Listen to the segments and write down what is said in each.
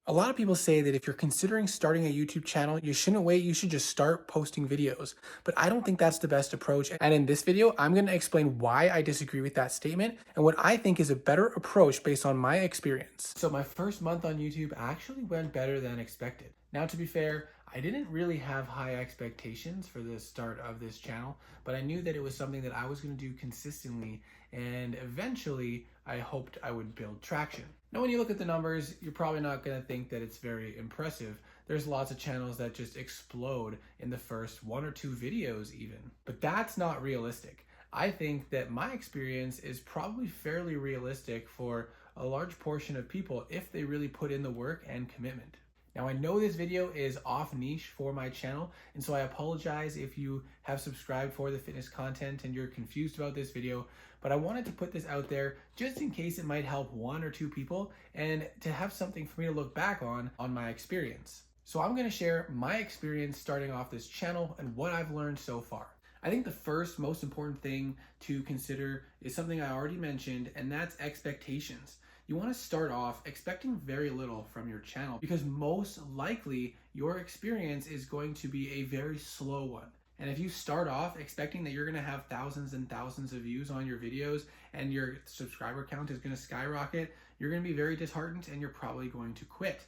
A lot of people say that if you're considering starting a YouTube channel, you shouldn't wait, you should just start posting videos. But I don't think that's the best approach. And in this video, I'm going to explain why I disagree with that statement and what I think is a better approach based on my experience. So my first month on YouTube actually went better than expected. Now, to be fair, I didn't really have high expectations for the start of this channel, but I knew that it was something that I was going to do consistently, and eventually I hoped I would build traction. Now, when you look at the numbers, you're probably not going to think that it's very impressive. There's lots of channels that just explode in the first one or two videos even, but that's not realistic. I think that my experience is probably fairly realistic for a large portion of people if they really put in the work and commitment. Now, I know this video is off niche for my channel, and so I apologize if you have subscribed for the fitness content and you're confused about this video, but I wanted to put this out there just in case it might help one or two people and to have something for me to look back on my experience. So I'm going to share my experience starting off this channel and what I've learned so far. I think the first most important thing to consider is something I already mentioned, and that's expectations. You want to start off expecting very little from your channel because most likely your experience is going to be a very slow one. And if you start off expecting that you're going to have thousands and thousands of views on your videos and your subscriber count is going to skyrocket, you're going to be very disheartened and you're probably going to quit.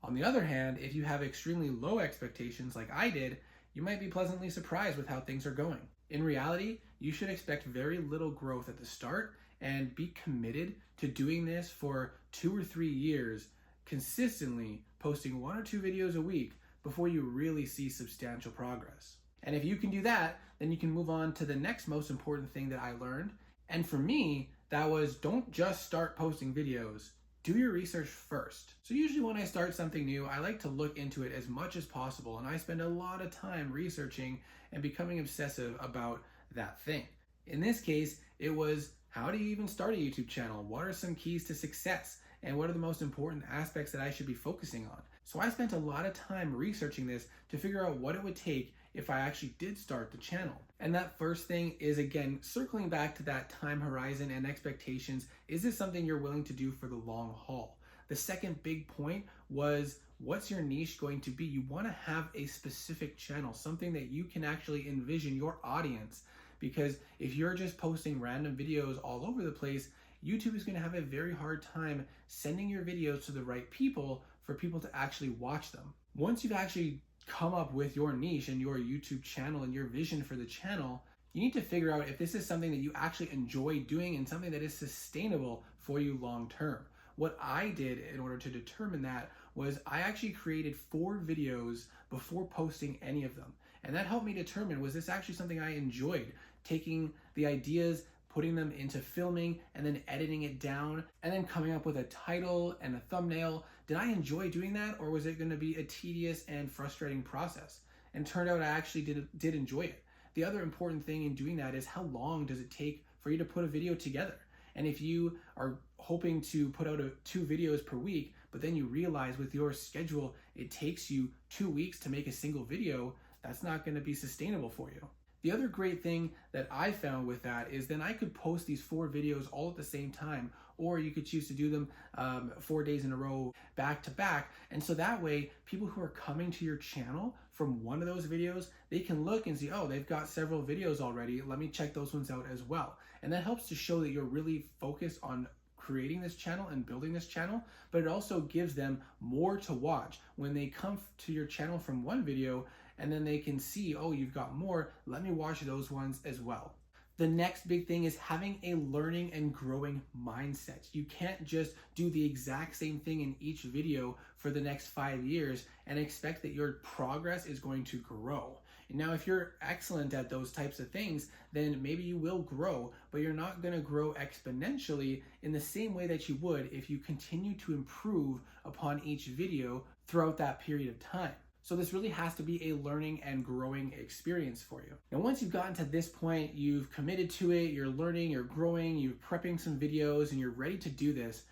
On the other hand, if you have extremely low expectations like I did, you might be pleasantly surprised with how things are going. In reality, you should expect very little growth at the start and be committed to doing this for 2 or 3 years, consistently posting 1 or 2 videos a week before you really see substantial progress. And if you can do that, then you can move on to the next most important thing that I learned. And for me, that was don't just start posting videos. Do your research first. So usually when I start something new, I like to look into it as much as possible, and I spend a lot of time researching and becoming obsessive about that thing. In this case, it was, how do you even start a YouTube channel? What are some keys to success? And what are the most important aspects that I should be focusing on? So I spent a lot of time researching this to figure out what it would take if I actually did start the channel. And that first thing is, again, circling back to that time horizon and expectations. Is this something you're willing to do for the long haul? The second big point was, what's your niche going to be? You want to have a specific channel, something that you can actually envision your audience. Because if you're just posting random videos all over the place, YouTube is going to have a very hard time sending your videos to the right people for people to actually watch them. Once you've actually come up with your niche and your YouTube channel and your vision for the channel, you need to figure out if this is something that you actually enjoy doing and something that is sustainable for you long term. What I did in order to determine that was I actually created 4 videos before posting any of them. And that helped me determine, was this actually something I enjoyed? Taking the ideas, putting them into filming, and then editing it down, and then coming up with a title and a thumbnail. Did I enjoy doing that, or was it going to be a tedious and frustrating process? And turned out I actually did enjoy it. The other important thing in doing that is, how long does it take for you to put a video together? And if you are hoping to put out 2 videos per week, but then you realize with your schedule it takes you 2 weeks to make a single video, that's not going to be sustainable for you. The other great thing that I found with that is then I could post these 4 videos all at the same time, or you could choose to do them 4 days in a row, back to back. And so that way, people who are coming to your channel from one of those videos, they can look and see, oh, they've got several videos already. Let me check those ones out as well. And that helps to show that you're really focused on creating this channel and building this channel, but it also gives them more to watch. When they come to your channel from one video, and then they can see, oh, you've got more, let me watch those ones as well. The next big thing is having a learning and growing mindset. You can't just do the exact same thing in each video for the next 5 years and expect that your progress is going to grow. Now, if you're excellent at those types of things, then maybe you will grow, but you're not going to grow exponentially in the same way that you would if you continue to improve upon each video throughout that period of time. So this really has to be a learning and growing experience for you. And once you've gotten to this point, you've committed to it, you're learning, you're growing, you're prepping some videos, and you're ready to do this,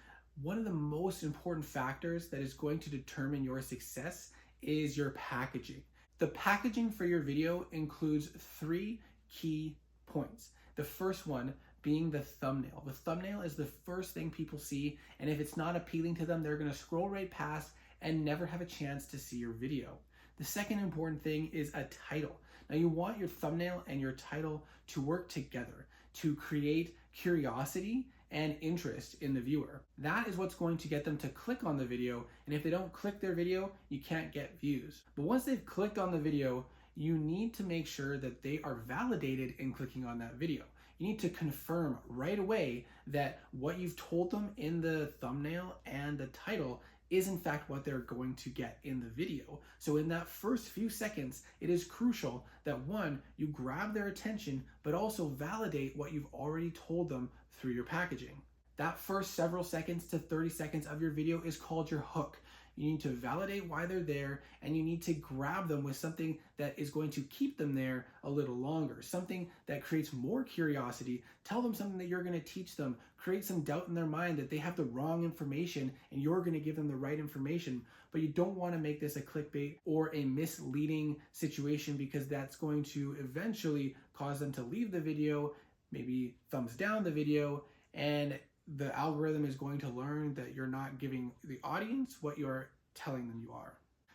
one of the most important factors that is going to determine your success is your packaging. The packaging for your video includes 3 key points. The first one being the thumbnail. The thumbnail is the first thing people see, and if it's not appealing to them, they're going to scroll right past and never have a chance to see your video. The second important thing is a title. Now you want your thumbnail and your title to work together to create curiosity and interest in the viewer. That is what's going to get them to click on the video, and if they don't click their video, you can't get views. But once they've clicked on the video, you need to make sure that they are validated in clicking on that video. You need to confirm right away that what you've told them in the thumbnail and the title is in fact what they're going to get in the video. So in that first few seconds, it is crucial that one, you grab their attention, but also validate what you've already told them through your packaging. That first several seconds to 30 seconds of your video is called your hook. You need to validate why they're there, and you need to grab them with something that is going to keep them there a little longer, something that creates more curiosity. Tell them something that you're going to teach them, create some doubt in their mind that they have the wrong information and you're going to give them the right information. But you don't want to make this a clickbait or a misleading situation, because that's going to eventually cause them to leave the video, maybe thumbs down the video, and the algorithm is going to learn that you're not giving the audience what you're telling them you are.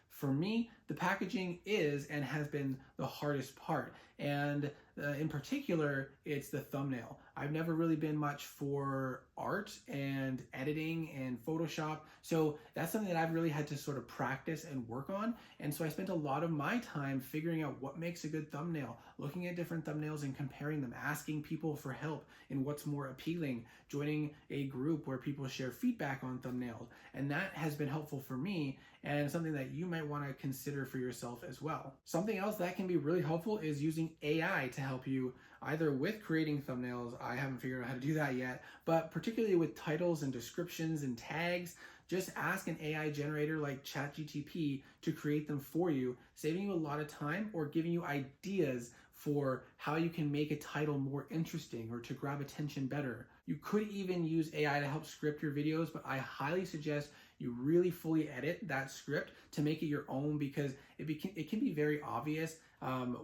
For me, the packaging is and has been the hardest part. And in particular, it's the thumbnail. I've never really been much for art and editing and Photoshop. So that's something that I've really had to sort of practice and work on. And so I spent a lot of my time figuring out what makes a good thumbnail, looking at different thumbnails and comparing them, asking people for help in what's more appealing, joining a group where people share feedback on thumbnails. And that has been helpful for me, and something that you might want to consider for yourself as well. Something else that can be really helpful is using AI to help you either with creating thumbnails. I haven't figured out how to do that yet, but particularly with titles and descriptions and tags, just ask an AI generator like ChatGPT to create them for you, saving you a lot of time or giving you ideas for how you can make a title more interesting or to grab attention better. You could even use AI to help script your videos, but I highly suggest you really fully edit that script to make it your own, because it can be very obvious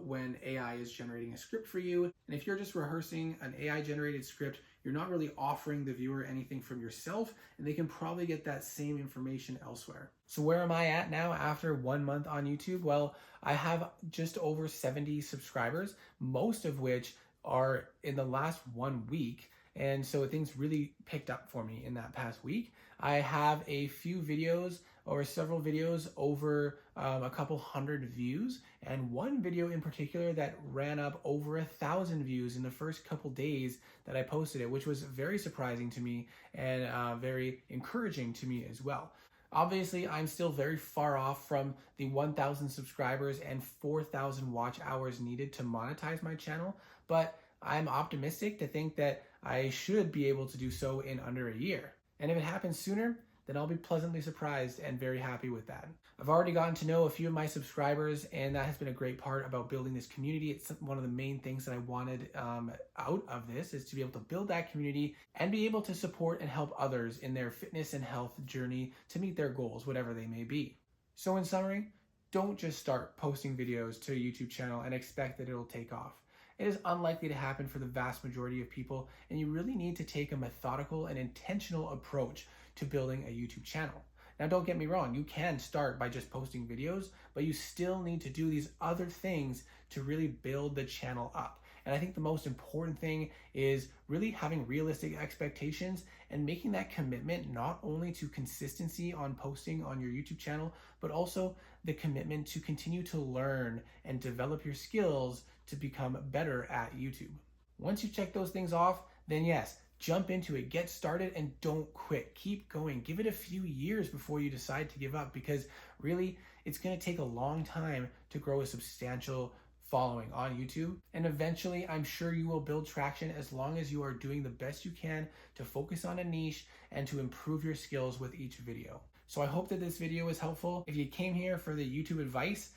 when AI is generating a script for you. And if you're just rehearsing an AI generated script, you're not really offering the viewer anything from yourself, and they can probably get that same information elsewhere. So where am I at now after 1 month on YouTube? Well, I have just over 70 subscribers, most of which are in the last 1 week. And so things really picked up for me in that past week. I have a few videos or several videos over a couple hundred views, and one video in particular that ran up over 1,000 views in the first couple days that I posted it, which was very surprising to me and very encouraging to me as well. Obviously, I'm still very far off from the 1,000 subscribers and 4,000 watch hours needed to monetize my channel, but I'm optimistic to think that I should be able to do so in under a year. And if it happens sooner, then I'll be pleasantly surprised and very happy with that. I've already gotten to know a few of my subscribers, and that has been a great part about building this community. It's one of the main things that I wanted out of this, is to be able to build that community and be able to support and help others in their fitness and health journey to meet their goals, whatever they may be. So in summary, don't just start posting videos to a YouTube channel and expect that it'll take off. It is unlikely to happen for the vast majority of people, and you really need to take a methodical and intentional approach to building a YouTube channel. Now, don't get me wrong, you can start by just posting videos, but you still need to do these other things to really build the channel up. And I think the most important thing is really having realistic expectations and making that commitment not only to consistency on posting on your YouTube channel, but also the commitment to continue to learn and develop your skills to become better at YouTube. Once you check those things off, then yes, jump into it, get started, and don't quit. Keep going. Give it a few years before you decide to give up, because really it's going to take a long time to grow a substantial following on YouTube. And eventually, I'm sure you will build traction as long as you are doing the best you can to focus on a niche and to improve your skills with each video. So I hope that this video was helpful. If you came here for the YouTube advice,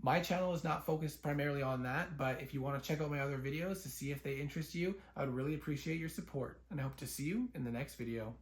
my channel is not focused primarily on that, but if you want to check out my other videos to see if they interest you, I would really appreciate your support, and I hope to see you in the next video.